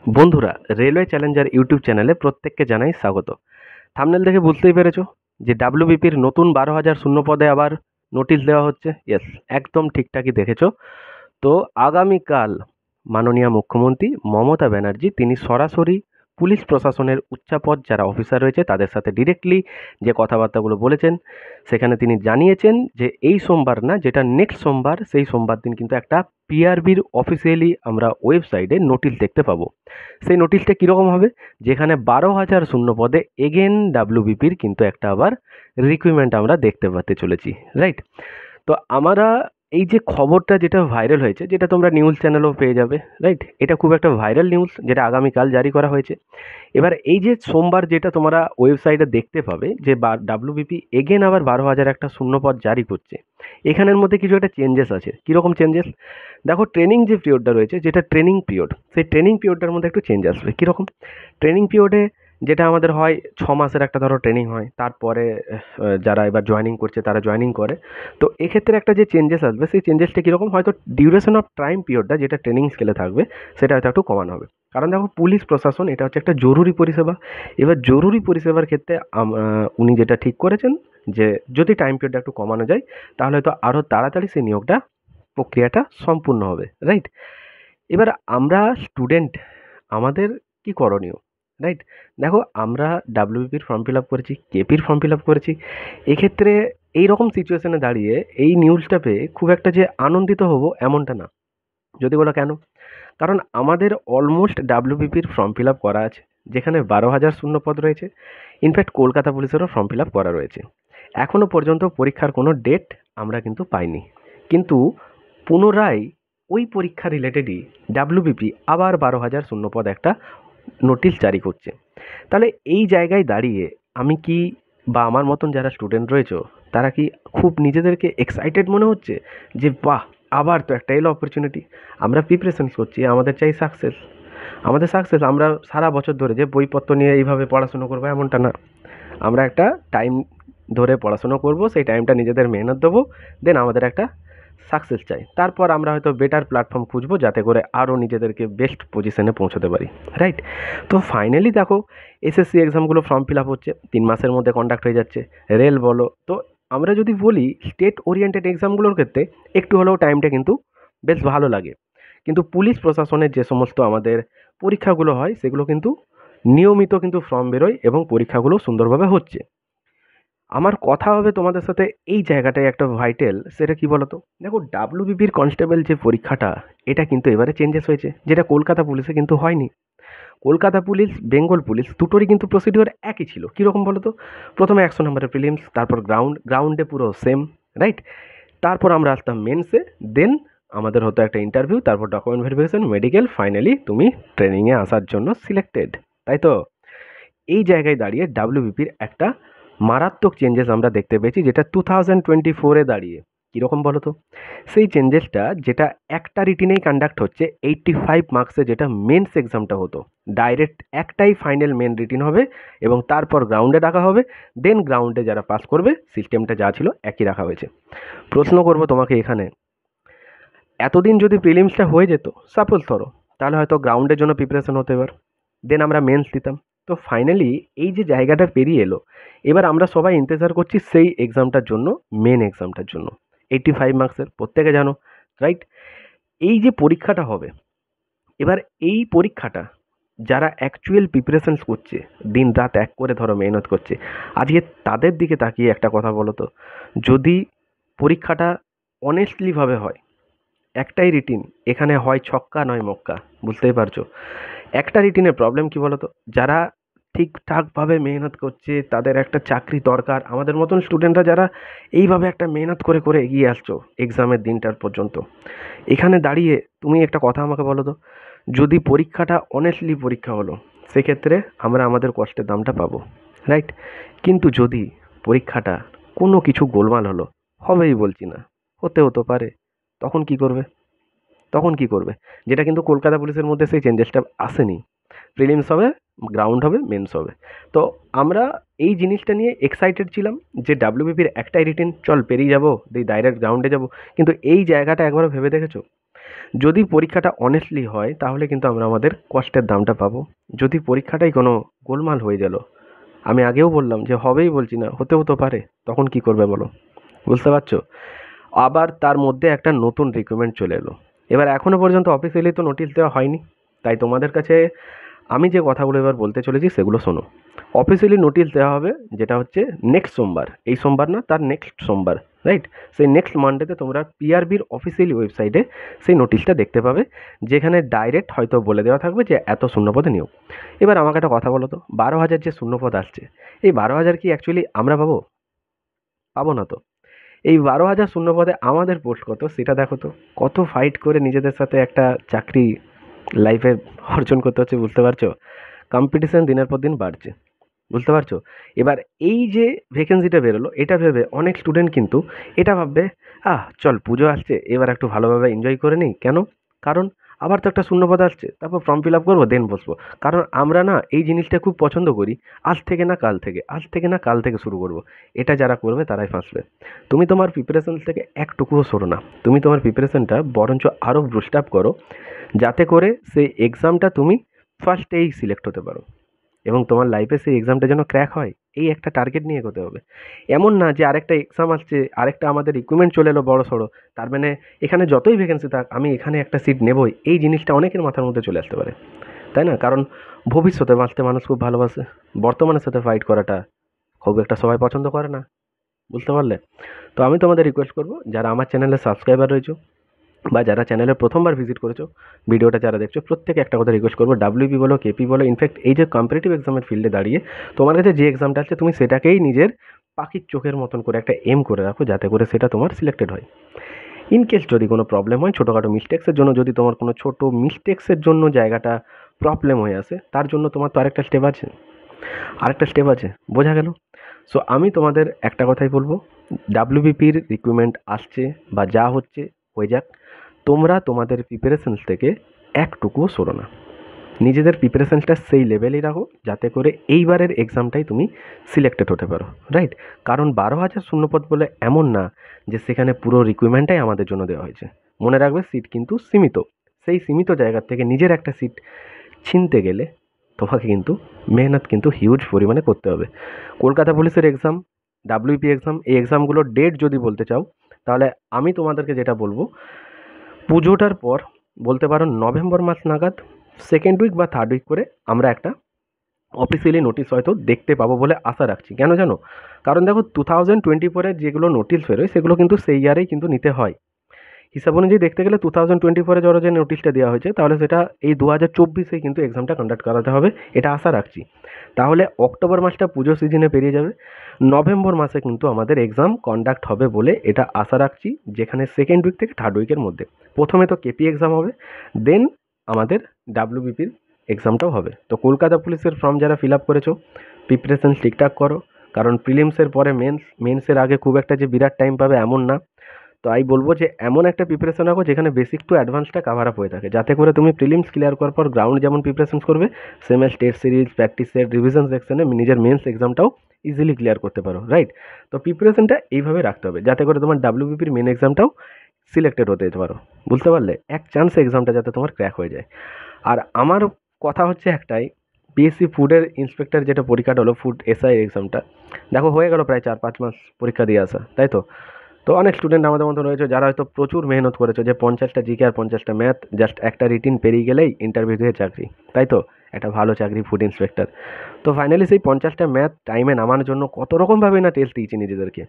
বন্ধুরা, railway Challenger YouTube চ্যানেলে প্রত্যেককে জানাই স্বাগত। থাম্বনেল দেখে বুঝতেই পেরেছো যে ডাব্লিউবিপির নতুন 12,000 শূন্য পদে আবার নোটিশ দেওয়া হচ্ছে। ইয়েস, একদম ঠিকঠাকই দেখেছো। তো আগামীকাল মাননীয় মুখ্যমন্ত্রী মমতা ব্যানার্জি তিনি সরাসরি পুলিশ প্রশাসনের উচ্চপদ যারা অফিসার রয়েছে তাদের সাথে ডিরেক্টলি যে কথাবার্তাগুলো বলেছেন, সেখানে তিনি জানিয়েছেন যে এই সোমবার না, যেটা নেক্সট সোমবার, সেই সোমবার দিন কিন্তু একটা পিআরবির অফিসিয়ালি আমরা ওয়েবসাইটে নোটিশ দেখতে পাবো। সেই নোটিশটা কীরকম হবে, যেখানে 12,000 শূন্য পদে এগেন ডাব্লিউবিপির কিন্তু একটা আবার রিক্রুটমেন্ট আমরা দেখতে পাতে চলেছি, রাইট? তো আমরা এই যে খবরটা যেটা ভাইরাল হয়েছে, যেটা তোমরা নিউজ চ্যানেলেও পেয়ে যাবে, রাইট? এটা খুব একটা ভাইরাল নিউজ, যেটা আগামীকাল জারি করা হয়েছে। এবার এই যে সোমবার যেটা তোমরা ওয়েবসাইটে দেখতে পাবে যে ডাব্লিউবিপি এগেন আবার 12,000 একটা শূন্যপদ জারি করছে, এখানের মধ্যে কিছু একটা চেঞ্জেস আছে। কীরকম চেঞ্জেস? দেখো, ট্রেনিং যে পিরিয়ডটা রয়েছে, যেটা ট্রেনিং পিরিয়ড, সেই ট্রেনিং পিরিয়ডটার মধ্যে একটু চেঞ্জ আসবে। কীরকম? ট্রেনিং পিরিয়ডে যেটা আমাদের হয় 6 মাসের একটা ধরো ট্রেনিং হয়, তারপরে যারা এবার জয়েনিং করছে তারা জয়েনিং করে। তো এক্ষেত্রে একটা যে চেঞ্জেস আসবে, সেই চেঞ্জেসটা কীরকম, হয়তো ডিউরেশন অফ টাইম পিরিয়ডটা যেটা ট্রেনিং স্কেলে থাকবে সেটা হয়তো একটু কমানো হবে। কারণ দেখো, পুলিশ প্রশাসন এটা হচ্ছে একটা জরুরি পরিষেবা। এবার জরুরি পরিষেবার ক্ষেত্রে উনি যেটা ঠিক করেছেন যে যদি টাইম পিরিয়ডটা একটু কমানো যায়, তাহলে হয়তো আরও তাড়াতাড়ি সেই নিয়োগটা প্রক্রিয়াটা সম্পূর্ণ হবে, রাইট? এবার আমরা স্টুডেন্ট, আমাদের কি করণীয়, রাইট? দেখো, আমরা ডাব্লিউবিপির ফর্ম ফিল আপ করেছি, কেপির ফর্ম ফিল আপ করেছি। এক্ষেত্রে এই রকম সিচুয়েশনে দাঁড়িয়ে এই নিউজটা পেয়ে খুব একটা যে আনন্দিত হব এমনটা না। যদি বলো কেন? কারণ আমাদের অলমোস্ট ডাব্লিউবিপির ফর্ম ফিল আপ করা আছে, যেখানে 12,000 শূন্য পদ রয়েছে। ইনফ্যাক্ট কলকাতা পুলিশেরও ফর্ম ফিল আপ করা রয়েছে। এখনও পর্যন্ত পরীক্ষার কোনো ডেট আমরা কিন্তু পাইনি, কিন্তু পুনরায় ওই পরীক্ষা রিলেটেডই ডাব্লিউবিপি আবার 12,000 শূন্যপদ একটা নোটিশ জারি করছে। তাহলে এই জায়গায় দাঁড়িয়ে আমি কি, বা আমার মতন যারা স্টুডেন্ট রয়েছে, তারা কি খুব নিজেদেরকে এক্সাইটেড মনে হচ্ছে যে বাহ, আবার তো একটা এলো অপরচুনিটি, আমরা প্রিপারেশনস করছি, আমাদের চাই সাকসেস, আমাদের সাকসেস, আমরা সারা বছর ধরে যে বইপত্র নিয়ে এইভাবে পড়াশুনো করবো এমনটা না। আমরা একটা টাইম ধরে পড়াশুনো করব, সেই টাইমটা নিজেদের মেহনত দেবো, দেন আমাদের একটা সাকসেস চাই। তারপর আমরা হয়তো বেটার প্ল্যাটফর্ম খুঁজবো যাতে করে আরও নিজেদেরকে বেস্ট পজিশনে পৌঁছতে পারি, রাইট? তো ফাইনালি দেখো, এসএসসি এক্সামগুলো ফর্ম ফিল আপ হচ্ছে, 3 মাসের মধ্যে কন্ডাক্ট হয়ে যাচ্ছে। রেল বলো, তো আমরা যদি বলি স্টেট ওরিয়েন্টেড এক্সামগুলোর ক্ষেত্রে একটু হলেও টাইমটা কিন্তু বেশ ভালো লাগে। কিন্তু পুলিশ প্রশাসনের যে সমস্ত আমাদের পরীক্ষাগুলো হয়, সেগুলো কিন্তু নিয়মিত কিন্তু ফর্ম বেরোয় এবং পরীক্ষাগুলো সুন্দরভাবে হচ্ছে। আমার কথা হবে তোমাদের সাথে এই জায়গাটায় একটা ভাইটাল, সেটা কি বলতো? দেখো, ডাব্লিউবিপির কনস্টেবল যে পরীক্ষাটা, এটা কিন্তু এবারে চেঞ্জেস হয়েছে, যেটা কলকাতা পুলিশে কিন্তু হয়নি। কলকাতা পুলিশ, বেঙ্গল পুলিশ দুটোরই কিন্তু প্রসিডিওর একই ছিল। কীরকম বলো তো? প্রথমে 100 নম্বরের প্রিলিমস, তারপর গ্রাউন্ডে পুরো সেম, রাইট? তারপর আমরা আসতাম মেন্সে, দেন আমাদের হতো একটা ইন্টারভিউ, তারপর ডকুমেন্ট ভেরিফিকেশন, মেডিকেল, ফাইনালি তুমি ট্রেনিংয়ে আসার জন্য সিলেক্টেড, তাই তো? এই জায়গায় দাঁড়িয়ে ডাব্লিউবিপির একটা মারাত্মক চেঞ্জেস আমরা দেখতে পেয়েছি, যেটা 2024-এ দাঁড়িয়ে কীরকম বলো তো? সেই চেঞ্জেসটা যেটা একটা রিটিনেই কন্ডাক্ট হচ্ছে 85 মার্কসে, যেটা মেন্স এক্সামটা হতো, ডাইরেক্ট একটাই ফাইনাল মেন রিটিন হবে এবং তারপর গ্রাউন্ডে ডাকা হবে, দেন গ্রাউন্ডে যারা পাস করবে, সিস্টেমটা যা ছিল একই রাখা হয়েছে। প্রশ্ন করব তোমাকে এখানে, এতদিন যদি প্রিলিমসটা হয়ে যেত সাপোজ ধরো, তাহলে হয়তো গ্রাউন্ডের জন্য প্রিপারেশন হতে এবার, দেন আমরা মেন্স দিতাম। তো ফাইনালি এই যে জায়গাটা পেরিয়ে এলো, এবার আমরা সবাই ইন্তজার করছি সেই এক্সামটার জন্য, মেন এক্সামটার জন্য, 85 মার্কসের, প্রত্যেকে জানো, রাইট? এই যে পরীক্ষাটা হবে, এবার এই পরীক্ষাটা যারা অ্যাকচুয়াল প্রিপারেশনস করছে, দিন রাত এক করে ধরো মেহনত করছে, আজকে তাদের দিকে তাকিয়ে একটা কথা বলো তো, যদি পরীক্ষাটা অনেস্টলিভাবে হয়, একটাই রিটিন, এখানে হয় ছক্কা নয় মক্কা, বুঝতেই পারছো? একটা রিটিনের প্রবলেম কি বলতো, যারা ঠিকঠাকভাবে মেহনত করছে, তাদের একটা চাকরি দরকার, আমাদের মতন স্টুডেন্টরা যারা এইভাবে একটা মেহনত করে করে এগিয়ে আসছো এক্সামের দিনটার পর্যন্ত, এখানে দাঁড়িয়ে তুমি একটা কথা আমাকে বলো তো, যদি পরীক্ষাটা অনেস্টলি পরীক্ষা হলো, সেক্ষেত্রে আমরা আমাদের কষ্টের দামটা পাবো, রাইট? কিন্তু যদি পরীক্ষাটা কোনো কিছু গোলমাল হলো, হবেই বলছি না, হতে হতে পারে, তখন কি করবে? তখন কি করবে? যেটা কিন্তু কলকাতা পুলিশের মধ্যে সেই চেঞ্জেসটা আসেনি। প্রিলিমস হবে, গ্রাউন্ড হবে, মেন্স হবে। তো আমরা এই জিনিসটা নিয়ে এক্সাইটেড ছিলাম যে ডাব্লিউবিপির একটাই রিটেন, চল পেরিয়ে যাবো, দিয়ে ডাইরেক্ট গ্রাউন্ডে যাবো। কিন্তু এই জায়গাটা একবারও ভেবে দেখেছো? যদি পরীক্ষাটা অনেস্টলি হয় তাহলে কিন্তু আমরা আমাদের কষ্টের দামটা পাবো। যদি পরীক্ষাটাই কোনো গোলমাল হয়ে গেল, আমি আগেও বললাম যে হবেই বলছি না, হতেও তো পারে, তখন কি করবে বলো? বুঝতে পারছো? আবার তার মধ্যে একটা নতুন রিক্রুটমেন্ট চলে এলো। এবার এখনো পর্যন্ত অফিসিয়ালি তো নোটিশ দেওয়া হয়নি, তাই তোমাদের কাছে আমি যে কথাগুলো এবার বলতে চলেছি সেগুলো শোনো। অফিসিয়ালি নোটিশ দেওয়া হবে, যেটা হচ্ছে নেক্সট সোমবার, এই সোমবার না, তার নেক্সট সোমবার, রাইট? সেই নেক্সট মানডেতে তোমরা পিআরবির অফিসিয়ালি ওয়েবসাইটে সেই নোটিশটা দেখতে পাবে, যেখানে ডাইরেক্ট হয়তো বলে দেওয়া থাকবে যে এত শূন্যপদে নিয়োগ। এবার আমাকে একটা কথা বলো তো, 12,000 যে শূন্যপদ আসছে, এই 12,000 কি অ্যাকচুয়ালি আমরা পাবো? পাবো না তো। এই 12,000 শূন্যপদে আমাদের পোস্ট কত সেটা দেখো তো। কত ফাইট করে নিজেদের সাথে একটা চাকরি লাইফে অর্জন করতে হচ্ছে, বুঝতে পারছো? কম্পিটিশন দিনের পর দিন বাড়ছে, বুঝতে পারছো? এবার এই যে ভ্যাকেন্সিটা বেরোলো, এটা ভেবে অনেক স্টুডেন্ট কিন্তু এটা ভাববে, চল পুজো আসছে, এবার একটু ভালোভাবে এনজয় করে নিই। কেন? কারণ আবার তো একটা শূন্যপদ আসছে, তারপর ফর্ম ফিল আপ করবো, দেন বসবো। কারণ আমরা না এই জিনিসটা খুব পছন্দ করি, আজ থেকে না কাল থেকে, আজ থেকে না কাল থেকে শুরু করব। এটা যারা করবে তারাই ফাঁসবে। তুমি তোমার প্রিপারেশন থেকে একটুকুও সরো না, তুমি তোমার প্রিপারেশনটা বরঞ্চ আরও বুস্ট আপ করো, যাতে করে সেই এক্সামটা তুমি ফার্স্টেই সিলেক্ট হতে পারো এবং তোমার লাইফে সেই এক্সামটা যেন ক্র্যাক হয়, এই একটা টার্গেট নিয়ে এগোতে হবে। এমন না যে আরেকটা এক্সাম আসছে, আরেকটা আমাদের রিক্রুটমেন্ট চলে এলো বড় সড়ো, তার মানে এখানে যতই ভ্যাকেন্সি থাক আমি এখানে একটা সিট নেবই, এই জিনিসটা অনেকের মাথার মধ্যে চলে আসতে পারে, তাই না? কারণ ভবিষ্যতে বাঁচতে মানুষ খুব ভালোবাসে, বর্তমানের সাথে ফাইট করাটা খুব একটা সবাই পছন্দ করে না, বুঝতে পারলে? তো আমি তোমাদের রিকোয়েস্ট করবো, যারা আমার চ্যানেলে সাবস্ক্রাইবার রয়েছে বা যারা চ্যানেলে প্রথমবার ভিজিট করেছো, ভিডিওটা যারা দেখছো, প্রত্যেকে একটা কথা রিকোয়েস্ট করবো, ডাব্লিউপি বলো, কেপি বলো, ইনফ্যাক্ট এই যে কম্পিটিটিভ এক্সামের ফিল্ডে দাঁড়িয়ে তোমার কাছে যে এক্সামটা আছে তুমি সেটাকেই নিজের পাখির চোখের মতন করে একটা এম করে রাখো, যাতে করে সেটা তোমার সিলেক্টেড হয়। ইন কেস যদি কোনো প্রবলেম হয়, ছোটোখাটো মিস্টেক্সের জন্য, যদি তোমার কোনো ছোটো মিস্টেক্সের জন্য জায়গাটা প্রবলেম হয়ে আসে, তার জন্য তোমার তো আরেকটা স্টেপ আছে, আরেকটা স্টেপ আছে, বোঝা গেল? সো আমি তোমাদের একটা কথাই বলবো, ডাব্লিউবিপির রিক্রুটমেন্ট আসছে বা যা হচ্ছে হয়ে যাক, তোমরা তোমাদের প্রিপারেশনস থেকে একটুকুও সরো না, নিজেদের প্রিপারেশনসটা সেই লেভেলেই রাখো, যাতে করে এইবারের এক্সামটাই তুমি সিলেক্টেড হতে পারো, রাইট? কারণ 12,000 শূন্যপদ বলে এমন না যে সেখানে পুরো রিক্রুটমেন্টটাই আমাদের জন্য দেওয়া হয়েছে। মনে রাখবে, সিট কিন্তু সীমিত। সেই সীমিত জায়গা থেকে নিজের একটা সিট ছিনতে গেলে তোমাকে কিন্তু মেহনত কিন্তু হিউজ পরিমাণে করতে হবে। কলকাতা পুলিশের এক্সাম, ডাব্লিউপি এক্সাম, এই এক্সামগুলোর ডেট যদি বলতে চাও, তাহলে আমি তোমাদেরকে যেটা বলবো, পুজোটার পর বলতে পারো নভেম্বর মাস নাগাদ, সেকেন্ড উইক বা থার্ড উইক করে আমরা একটা অফিসিয়ালি নোটিশ হয়তো দেখতে পাবো বলে আশা রাখছি। কেন জানো? কারণ দেখো 2024-এর যেগুলো নোটিশ বেরোয় সেগুলো কিন্তু সেই ইয়ারেই কিন্তু নিতে হয়। হিসাব অনুযায়ী দেখতে গেলে 2024-এ ধরো যে নোটিশটা দেওয়া হয়েছে, তাহলে সেটা এই 2024-এ কিন্তু এক্সামটা কন্ডাক্ট করাতে হবে, এটা আশা রাখছি। তাহলে অক্টোবর মাসটা পুজো সিজনে পেরিয়ে যাবে, নভেম্বর মাসে কিন্তু আমাদের এক্সাম কন্ডাক্ট হবে বলে এটা আশা রাখছি, যেখানে সেকেন্ড উইক থেকে থার্ড উইকের মধ্যে। প্রথমে তো কেপি এক্সাম হবে, দেন আমাদের ডাব্লিউবিপির এক্সামটাও হবে। তো কলকাতা পুলিশের ফর্ম যারা ফিল আপ করেছো, প্রিপারেশন ঠিকঠাক করো, কারণ প্রিলিমসের পরে মেন্সের আগে খুব একটা যে বিরাট টাইম পাবে এমন না। তো আমি বলবো যে এমন একটা প্রিপারেশন রাখো যেখানে বেসিক টু অ্যাডভান্সটা কাভার আপ হয়ে থাকে, যাতে করে তুমি প্রিলিমস ক্লিয়ার করার পর গ্রাউন্ড যেমন প্রিপারেশন করবে, same state series, practice set, revision সেকশনে নিজের মেন্স এক্সামটাও ইজিলি ক্লিয়ার করতে পারো, রাইট? তো প্রিপারেশনটা এইভাবে রাখতে হবে, যাতে করে তোমার ডাব্লিউবিপির মেন এক্সামটাও সিলেক্টেড হতে যেতে পারো, বুঝতে পারলে? এক চান্সে এক্সামটা যাতে তোমার ক্র্যাক হয়ে যায়। আর আমার কথা হচ্ছে একটাই, পিএসসি ফুডের ইন্সপেক্টর যেটা পরীক্ষাটা হলো, ফুড এসআই এক্সামটা, দেখো হয়ে গেল প্রায় 4-5 মাস পরীক্ষা দিয়ে আসা, তাই তো? তো অনেক স্টুডেন্ট আমাদের মতো রয়েছে যারা হয়তো প্রচুর মেহনত করেছে, যে 50টা জিকে আর 50টা ম্যাথ, জাস্ট একটা রিটিন পেরিয়ে গেলেই ইন্টারভিউ দিয়ে চাকরি, তাই তো? একটা ভালো চাকরি ফুড ইন্সপেক্টর। তো ফাইনালি সেই 50টা ম্যাথ টাইমে নামানোর জন্য কত রকমভাবে না টেস্ট দিয়েছি নিজেদেরকে,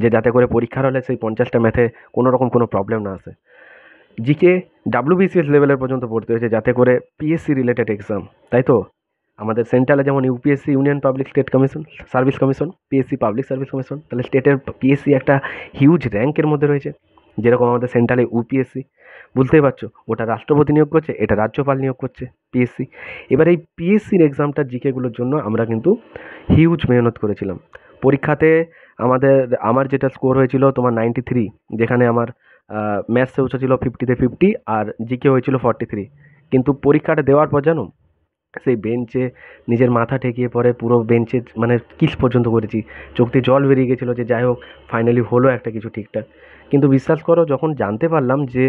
যে যাতে করে পরীক্ষার হলে সেই 50টা ম্যাথে কোনো রকম কোনো প্রবলেম না আসে। জিকে ডাব্লিউবিসিএস লেভেলের পর্যন্ত পড়তে হয়েছে, যাতে করে পিএসসি রিলেটেড এক্সাম, তাই তো? আমাদের সেন্ট্রালে যেমন UPSC, union public state commission service commission, PSC public service commission, তাহলে স্টেটের পিএসসি একটা হিউজ র্যাঙ্কের মধ্যে রয়েছে। যেরকম আমাদের সেন্ট্রালে ইউপিএসসি, বুঝতেই পারছো, ওটা রাষ্ট্রপতি নিয়োগ করছে, এটা রাজ্যপাল নিয়োগ করছে, পিএসসি। এবার এই পিএসসির এক্সামটা জিকেগুলোর জন্য আমরা কিন্তু হিউজ মেহনত করেছিলাম। পরীক্ষাতে আমার যেটা স্কোর হয়েছিল তোমার 93, যেখানে আমার ম্যাথসে উঠেছিল 50-তে 50 আর জিকে হয়েছিল 43। কিন্তু পরীক্ষাটা দেওয়ার পর জানো, সেই বেঞ্চে নিজের মাথা ঠেকিয়ে পরে পুরো বেঞ্চে মানে কিস পর্যন্ত করেছি, চোখ দিয়ে জল বেরিয়ে গেছিলো যে যাই হোক ফাইনালি হলো একটা কিছু ঠিকঠাক। কিন্তু বিশ্বাস করো যখন জানতে পারলাম যে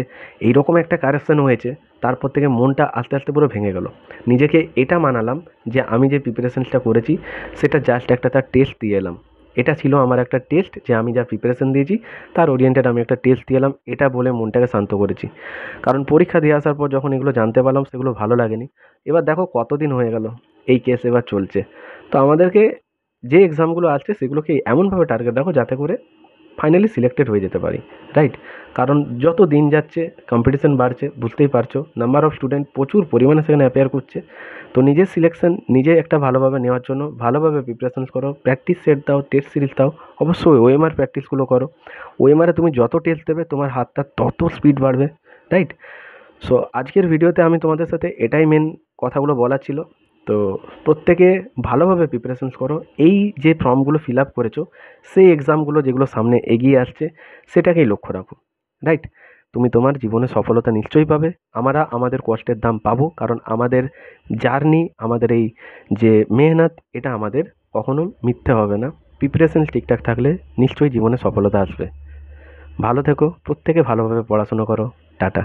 এইরকম একটা কারেকশান হয়েছে, তারপর থেকে মনটা আস্তে আস্তে পুরো ভেঙে গেল। নিজেকে এটা মানালাম যে আমি যে প্রিপারেশনসটা করেছি সেটা জাস্ট একটা তার টেস্ট দিয়ে এলাম। এটা ছিল আমার একটা টেস্ট, যে আমি যা প্রিপারেশন দিয়েছি তার ওরিয়েন্টেড আমি একটা টেস্ট দিয়ে এলাম, এটা বলে মনটাকে শান্ত করেছি। কারণ পরীক্ষা দিয়ে আসার পর যখন এগুলো জানতে পারলাম সেগুলো ভালো লাগেনি। এবার দেখো কতদিন হয়ে গেল এই কেস এবার চলছে। তো আমাদেরকে যে এক্সামগুলো আসছে সেগুলোকে এমনভাবে টার্গেট রাখো যাতে করে ফাইনালি সিলেক্টেড হয়ে যেতে পারি, রাইট? কারণ যত দিন যাচ্ছে কম্পিটিশন বাড়ছে, বুঝতেই পারছো নাম্বার অফ স্টুডেন্ট প্রচুর পরিমাণে সেখানে অ্যাপিয়ার করছে। তো নিজের সিলেকশন নিজে একটা ভালোভাবে নেওয়ার জন্য ভালোভাবে প্রিপারেশন করো, প্র্যাকটিস সেট দাও, টেস্ট সিরিজ দাও, অবশ্যই ওএমআর প্র্যাকটিসগুলো করো। ওএমআরে তুমি যত টেস্ট দেবে তোমার হাতটা তত স্পিড বাড়বে, রাইট? সো আজকের ভিডিওতে আমি তোমাদের সাথে এটাই মেন কথাগুলো বলার ছিল। তো প্রত্যেকে ভালোভাবে প্রিপারেশনস করো, এই যে ফর্মগুলো ফিল আপ করেছো সেই এক্সামগুলো যেগুলো সামনে এগিয়ে আসছে সেটাকেই লক্ষ্য রাখো, রাইট? তুমি তোমার জীবনে সফলতা নিশ্চয়ই পাবে, আমরা আমাদের কষ্টের দাম পাবো, কারণ আমাদের জার্নি, আমাদের এই যে মেহনত, এটা আমাদের কখনো মিথ্যে হবে না। প্রিপারেশন ঠিকঠাক থাকলে নিশ্চয়ই জীবনে সফলতা আসবে। ভালো থেকো, প্রত্যেকে ভালোভাবে পড়াশুনো করো। টাটা।